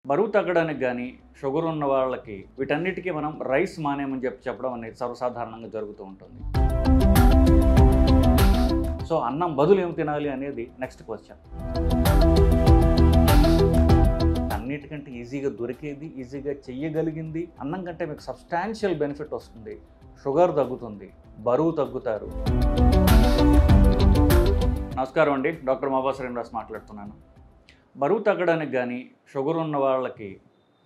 బరువు తగ్గడానికి కానీ షుగర్ ఉన్న వాళ్ళకి వీటన్నిటికీ మనం రైస్ మానేమని చెప్పడం అనేది సర్వసాధారణంగా జరుగుతూ ఉంటుంది. సో అన్నం బదులు ఏం తినాలి అనేది నెక్స్ట్ క్వశ్చన్. అన్నిటికంటే ఈజీగా దొరికేది, ఈజీగా చెయ్యగలిగింది అన్నం కంటే మీకు సబ్స్టాన్షియల్ బెనిఫిట్ వస్తుంది. షుగర్ తగ్గుతుంది, బరువు తగ్గుతారు. నమస్కారం అండి, డాక్టర్ మాబా శ్రీనివాస్ మాట్లాడుతున్నాను. బరువు తగ్గడానికి కానీ షుగర్ ఉన్న వాళ్ళకి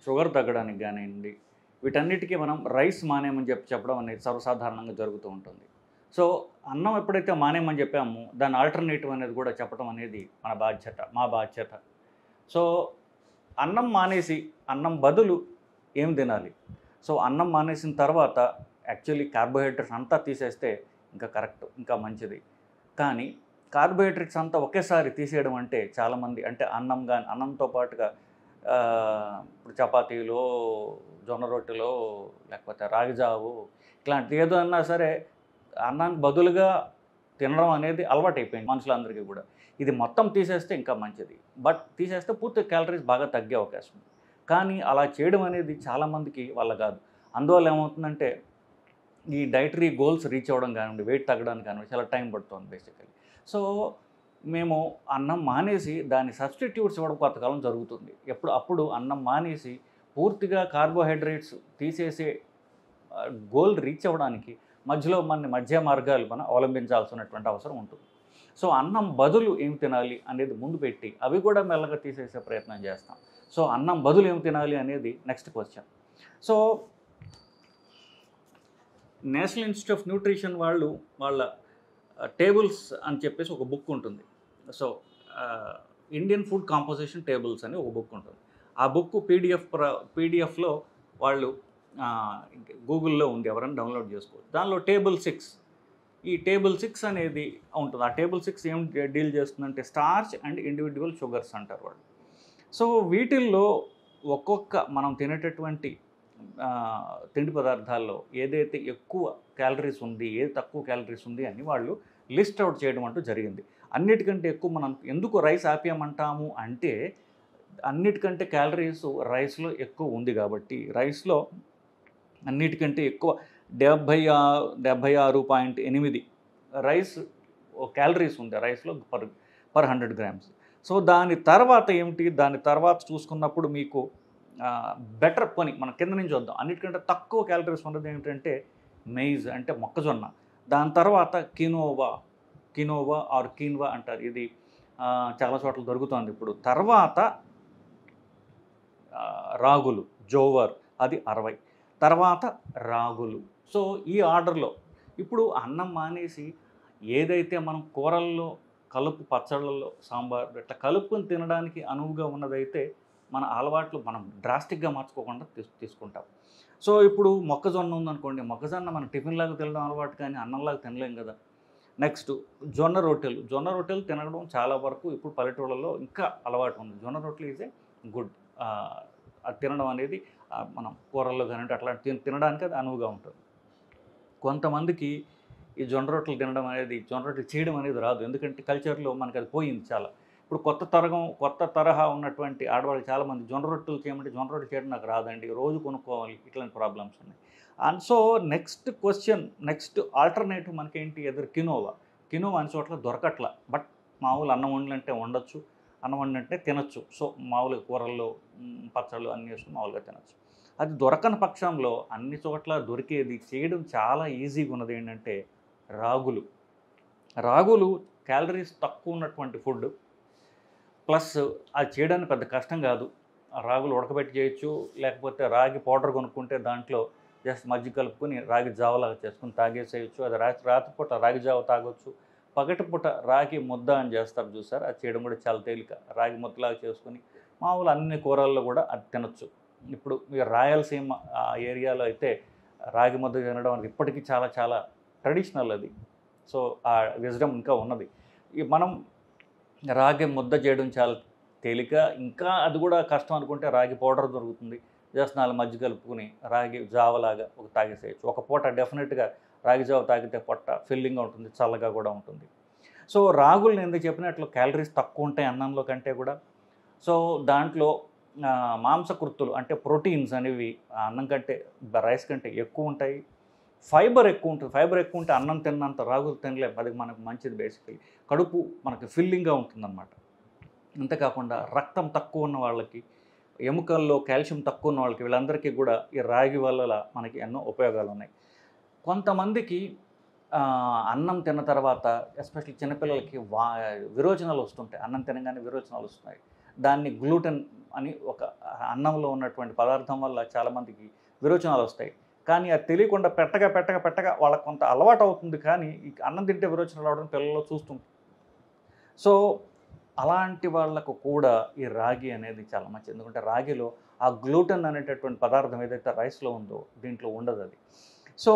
షుగర్ తగ్గడానికి కానివ్వండి, వీటన్నిటికీ మనం రైస్ మానేమని చెప్పడం అనేది సర్వసాధారణంగా జరుగుతూ ఉంటుంది. సో అన్నం ఎప్పుడైతే మానేమని చెప్పామో దాని ఆల్టర్నేటివ్ అనేది కూడా చెప్పడం అనేది మా బాధ్యత. సో అన్నం మానేసి అన్నం బదులు ఏం తినాలి? సో అన్నం మానేసిన తర్వాత యాక్చువల్లీ కార్బోహైడ్రేట్స్ అంతా తీసేస్తే ఇంకా కరెక్ట్, ఇంకా మంచిది. కానీ కార్బోహైడ్రేట్స్ అంతా ఒకేసారి తీసేయడం అంటే చాలామంది అంటే అన్నంతో పాటుగా ఇప్పుడు చపాతీలో, జొన్న రొట్టెలో, లేకపోతే రాగిజావు ఇట్లాంటిది ఏదో అన్నా సరే అన్నానికి బదులుగా తినడం అనేది అలవాటైపోయింది మనుషులందరికీ కూడా. ఇది మొత్తం తీసేస్తే ఇంకా మంచిది, బట్ తీసేస్తే పూర్తి క్యాలరీస్ బాగా తగ్గే అవకాశం ఉంది. కానీ అలా చేయడం అనేది చాలామందికి వల్ల కాదు. అందువల్ల ఏమవుతుందంటే ఈ డైటరీ గోల్స్ రీచ్ అవ్వడం కానివ్వండి, వెయిట్ తగ్గడానికి కానివ్వండి చాలా టైం పడుతుంది బేసికలీ. సో మేము అన్నం మానేసి దాని సబ్స్టిట్యూట్స్ ఇవ్వడం కొంతకాలం జరుగుతుంది. అప్పుడు అన్నం మానేసి పూర్తిగా కార్బోహైడ్రేట్స్ తీసేసే గోల్ రీచ్ అవ్వడానికి మధ్యలో మధ్య మార్గాలు మనం అవలంబించాల్సినటువంటి అవసరం ఉంటుంది. సో అన్నం బదులు ఏం తినాలి అనేది ముందు పెట్టి అవి కూడా మెల్లగా తీసేసే ప్రయత్నం చేస్తాం. సో అన్నం బదులు ఏం తినాలి అనేది next question. So national institute of nutrition వాళ్ళ టేబుల్స్ అని చెప్పేసి ఒక బుక్ ఉంటుంది. So Indian food composition tables అని ఒక బుక్ ఉంటుంది. ఆ బుక్ పీడిఎఫ్లో వాళ్ళు గూగుల్లో ఉంది, ఎవరైనా డౌన్లోడ్ చేసుకోవచ్చు. దానిలో టేబుల్ 6, ఈ టేబుల్ 6 అనేది ఉంటుంది. ఆ టేబుల్ 6 ఏం డీల్ చేస్తుందంటే స్టార్చ్ అండ్ ఇండివిజువల్ షుగర్స్ అంటారు వాళ్ళు. సో వీటిల్లో ఒక్కొక్క మనం తినేటటువంటి తిండి పదార్థాల్లో ఏదైతే ఎక్కువ క్యాలరీస్ ఉంది, ఏది తక్కువ క్యాలరీస్ ఉంది అని వాళ్ళు లిస్ట్ అవుట్ చేయడం అంటూ జరిగింది. అన్నిటికంటే ఎక్కువ మనం ఎందుకు రైస్ ఆపేయమంటాము అంటే అన్నిటికంటే క్యాలరీస్ రైస్లో ఎక్కువ ఉంది కాబట్టి. రైస్లో అన్నిటికంటే ఎక్కువ 76.8 రైస్ క్యాలరీస్ ఉంది రైస్లో పర్ 100 గ్రామ్స్. సో దాని తర్వాత ఏమిటి, దాని తర్వాత చూసుకున్నప్పుడు మీకు బెటర్ పని మనం కింద నుంచి వద్దాం. అన్నిటికంటే తక్కువ క్యాలరీస్ ఉన్నది ఏంటంటే మెయిజ్ అంటే మొక్కజొన్న. దాని తర్వాత కినోవా ఆర్ కీన్వా అంటారు, ఇది చాలా చోట్ల దొరుకుతుంది ఇప్పుడు. తర్వాత రాగులు, జోవర్, అది 60. తర్వాత రాగులు. సో ఈ ఆర్డర్లో ఇప్పుడు అన్నం మానేసి ఏదైతే మనం కూరల్లో పచ్చళ్ళల్లో, సాంబార్ ఇట్లా కలుపుకొని తినడానికి అనువుగా ఉన్నదైతే మన అలవాట్లు మనం డ్రాస్టిక్గా మార్చుకోకుండా తీసుకుంటాం. సో ఇప్పుడు మొక్కజొన్న ఉందనుకోండి, మొక్కజొన్న మనం టిఫిన్లాగా తినడం అలవాటు, కానీ అన్నంలాగా తినలేం కదా. నెక్స్ట్ జొన్న రొట్టెలు తినడం చాలా వరకు ఇప్పుడు పల్లెటూళ్ళలో ఇంకా అలవాటు ఉంది. జొన్న రొట్టెలు ఈజ్ ఏ గుడ్, అది తినడం అనేది మనం కూరల్లో కానీ అట్లా తినడానికి అది అనువుగా ఉంటుంది. కొంతమందికి ఈ జొన్న రొట్టెలు చేయడం అనేది రాదు, ఎందుకంటే కల్చర్లో మనకి అది పోయింది చాలా. ఇప్పుడు కొత్త తరహా ఉన్నటువంటి ఆడవాళ్ళు చాలామంది జొన్న రొట్టెలు చేయమంటే జొన్న రొట్టెలు చేయడం నాకు రాదండి, రోజు కొనుక్కోవాలి, ఇట్లాంటి ప్రాబ్లమ్స్ ఉన్నాయి. అండ్ సో నెక్స్ట్ ఆల్టర్నేటివ్ మనకేంటి, కినోవా అన్ని చోట్ల దొరకట్లా. బట్ మామూలు అన్నం వండినంటే వండొచ్చు, అన్నం వండినంటే తినచ్చు. సో మామూలుగా కూరల్లో పచ్చళ్ళు అన్నీ వేసుకుని మామూలుగా తినచ్చు. అది దొరకని పక్షంలో అన్ని చోట్ల దొరికేది చేయడం చాలా ఈజీగా ఉన్నది ఏంటంటే రాగులు క్యాలరీస్ తక్కువ ఉన్నటువంటి ఫుడ్, ప్లస్ అది చేయడానికి పెద్ద కష్టం కాదు. రాగులు ఉడకబెట్టి చేయొచ్చు, లేకపోతే రాగి పౌడర్ కొనుక్కుంటే దాంట్లో జస్ట్ మజ్జిగ కలుపుకొని రాగి జావలాగా చేసుకుని తాగేసేయచ్చు. అది రాత్రిపూట రాగి జావ తాగొచ్చు. పగటిపూట రాగి ముద్ద అని చేస్తారు చూసారు, అది చేయడం కూడా చాలా తేలిక. రాగి ముద్దలాగా చేసుకుని మామూలు అన్ని కూరల్లో కూడా అది తినచ్చు. ఇప్పుడు మీరు రాయలసీమ ఏరియాలో అయితే రాగి ముద్ద తినడం అనేది ఇప్పటికీ చాలా చాలా ట్రెడిషనల్ అది. సో ఆ విజ్డమ్ ఇంకా ఉన్నది. మనం రాగి ముద్ద చేయడం చాలా తేలిక. ఇంకా అది కూడా కష్టం అనుకుంటే రాగి పౌడర్ దొరుకుతుంది, జస్ట్ 4 మజ్జిగ కలుపుకుని రాగి జావలాగా తాగేసేయచ్చు. ఒక పూట డెఫినెట్గా రాగి జావ తాగితే పొట్ట ఫిల్లింగ్గా ఉంటుంది, చల్లగా కూడా ఉంటుంది. సో రాగుల్ని ఎందుకు చెప్పినట్లు క్యాలరీస్ తక్కువ ఉంటాయి అన్నంలో కంటే కూడా. సో దాంట్లో మాంసకృత్తులు అంటే ప్రోటీన్స్ అనేవి అన్నం కంటే రైస్ కంటే ఎక్కువ ఉంటాయి. ఫైబర్ ఎక్కువ ఉంటుంది. ఫైబర్ ఎక్కువ ఉంటే అన్నం తిన్నంత రాగులు తినలేం. అది మనకు మంచిది. బేసికలీ కడుపు మనకి ఫిల్లింగ్గా ఉంటుందన్నమాట. అంతేకాకుండా రక్తం తక్కువ ఉన్న వాళ్ళకి, ఎముకల్లో కాల్షియం తక్కువ ఉన్న వాళ్ళకి, వీళ్ళందరికీ కూడా ఈ రాగి వల్ల మనకి ఎన్నో ఉపయోగాలు ఉన్నాయి. కొంతమందికి అన్నం తిన్న తర్వాత ఎస్పెషల్లీ చిన్నపిల్లలకి విరోచనాలు వస్తుంటాయి. అన్నం తినగానే విరోచనాలు వస్తున్నాయి. దాన్ని గ్లూటెన్ అని ఒక అన్నంలో ఉన్నటువంటి పదార్థం వల్ల చాలామందికి విరోచనాలు వస్తాయి. కానీ అది తెలియకుండా పెట్టగా వాళ్ళకి కొంత అలవాటు అవుతుంది. కానీ ఈ అన్నం తింటే విరోచనాలు రావడం పిల్లల్లో చూస్తుంటాం. సో అలాంటి వాళ్ళకు కూడా ఈ రాగి అనేది చాలా మంచిది. ఎందుకంటే రాగిలో ఆ గ్లూటెన్ అనేటటువంటి పదార్థం ఏదైతే రైస్లో ఉందో దీంట్లో ఉండదు అది. సో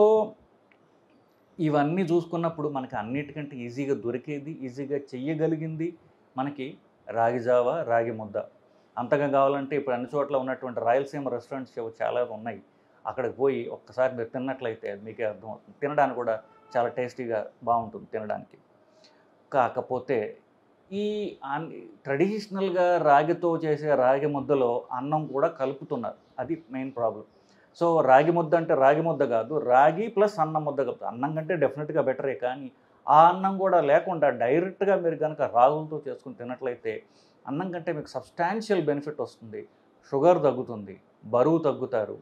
ఇవన్నీ చూసుకున్నప్పుడు మనకి అన్నిటికంటే ఈజీగా దొరికేది, ఈజీగా చెయ్యగలిగింది మనకి రాగి జావ, రాగి ముద్ద. అంతగా కావాలంటే ఇప్పుడు అన్ని చోట్ల ఉన్నటువంటి రాయలసీమ రెస్టారెంట్స్ చాలా ఉన్నాయి. అక్కడికి పోయి ఒక్కసారి మీరు తిన్నట్లయితే అది మీకే అర్థమవుతుంది. తినడానికి కూడా చాలా టేస్టీగా బాగుంటుంది తినడానికి. కాకపోతే ఈ ట్రెడిషనల్గా రాగితో చేసే రాగి ముద్దలో అన్నం కూడా కలుపుతున్నారు. అది మెయిన్ ప్రాబ్లం. సో రాగి ముద్ద అంటే రాగి ముద్ద కాదు, రాగి ప్లస్ అన్నం ముద్ద కలుపుతారు. అన్నం కంటే డెఫినెట్గా బెటరే. కానీ ఆ అన్నం కూడా లేకుండా డైరెక్ట్గా మీరు కనుక రాగులతో చేసుకుని తిన్నట్లయితే అన్నం కంటే మీకు సబ్స్టాన్షియల్ బెనిఫిట్ వస్తుంది. షుగర్ తగ్గుతుంది, బరువు తగ్గుతారు,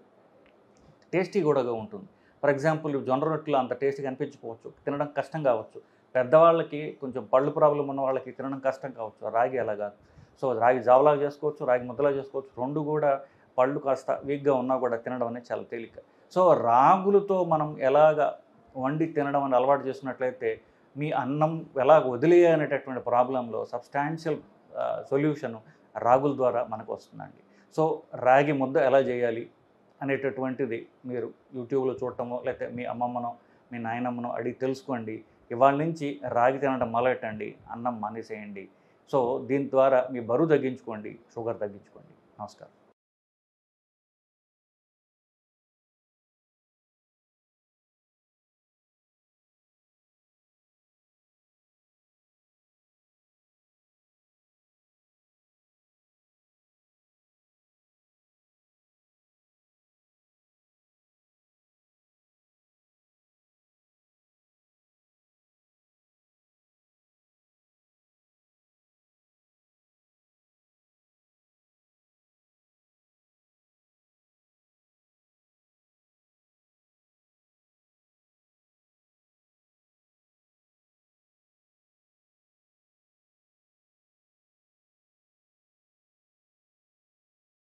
టేస్టీ కూడా ఉంటుంది. ఫర్ ఎగ్జాంపుల్ జొన్న రొట్టెలు అంత టేస్టీగా అనిపించుకోవచ్చు, తినడం కష్టం కావచ్చు. పెద్దవాళ్ళకి కొంచెం పళ్ళు ప్రాబ్లం ఉన్న వాళ్ళకి తినడం కష్టం కావచ్చు. రాగి అలా కాదు. సో రాగి జావలాగా చేసుకోవచ్చు, రాగి ముద్దలా చేసుకోవచ్చు. రెండు కూడా పళ్ళు కాస్త వీక్గా ఉన్నా కూడా తినడం అనేది చాలా తేలిక. సో రాగులతో మనం ఎలాగ వండి తినడం అని అలవాటు చేసుకున్నట్లయితే మీ అన్నం ఎలాగ వదిలేయనేటటువంటి ప్రాబ్లంలో సబ్స్టాన్షియల్ సొల్యూషన్ రాగుల ద్వారా మనకు వస్తుందండి. సో రాగి ముద్ద ఎలా చేయాలి అనేటటువంటిది మీరు యూట్యూబ్లో చూడటమో లేకపోతే మీ అమ్మమ్మనో మీ నాయనమ్మనో అడిగి తెలుసుకోండి. ఇవాళ నుంచి రాగి తినడం మొదలెట్టండి, అన్నం మానేసేయండి. సో దీని ద్వారా మీ బరువు తగ్గించుకోండి, షుగర్ తగ్గించుకోండి. నమస్కారం.